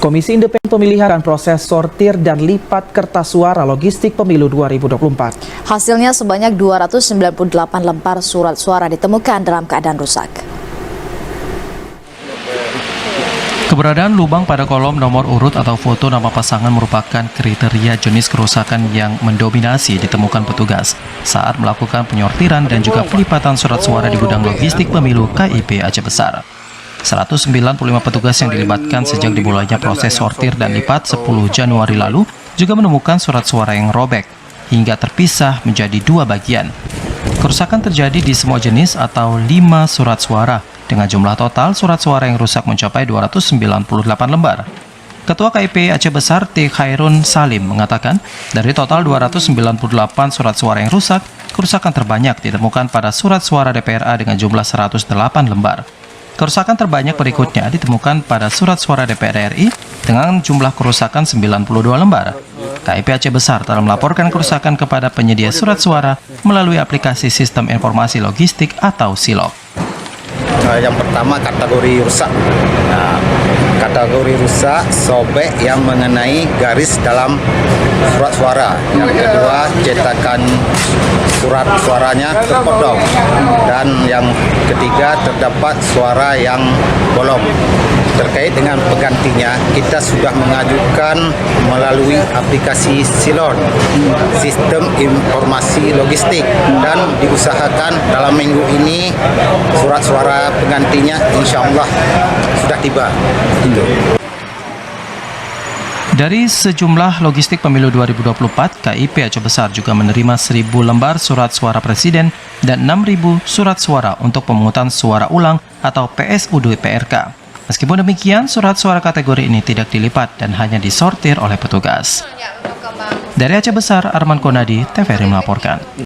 Komisi Independen Pemilihan akan proses sortir dan lipat kertas suara logistik pemilu 2024. Hasilnya sebanyak 298 lembar surat suara ditemukan dalam keadaan rusak. Keberadaan lubang pada kolom nomor urut atau foto nama pasangan merupakan kriteria jenis kerusakan yang mendominasi ditemukan petugas saat melakukan penyortiran dan juga pelipatan surat suara di gudang logistik pemilu KIP Aceh Besar. 195 petugas yang dilibatkan sejak dimulainya proses sortir dan lipat 10 Januari lalu juga menemukan surat suara yang robek hingga terpisah menjadi dua bagian. Kerusakan terjadi di semua jenis atau 5 surat suara dengan jumlah total surat suara yang rusak mencapai 298 lembar. Ketua KIP Aceh Besar T. Khairun Salim mengatakan dari total 298 surat suara yang rusak, kerusakan terbanyak ditemukan pada surat suara DPRA dengan jumlah 108 lembar. Kerusakan terbanyak berikutnya ditemukan pada surat suara DPR RI dengan jumlah kerusakan 92 lembar. KIP Aceh Besar telah melaporkan kerusakan kepada penyedia surat suara melalui aplikasi Sistem Informasi Logistik atau SILOG. Yang pertama kategori rusak. Kategori rusak sobek yang mengenai garis dalam surat suara. Yang kedua cetakan surat suaranya terpotong. Dan yang ketiga terdapat suara yang bolong. Terkait dengan penggantinya, kita sudah mengajukan melalui aplikasi SILOG, Sistem Informasi Logistik, dan diusahakan dalam minggu ini surat suara penggantinya insya Allah sudah tiba. Dari sejumlah logistik pemilu 2024, KIP Aceh Besar juga menerima 1.000 lembar surat suara presiden dan 6.000 surat suara untuk pemungutan suara ulang atau PSUD PRK. Meskipun demikian, surat suara kategori ini tidak dilipat dan hanya disortir oleh petugas. Dari Aceh Besar, Arman Konadi, TVRI melaporkan.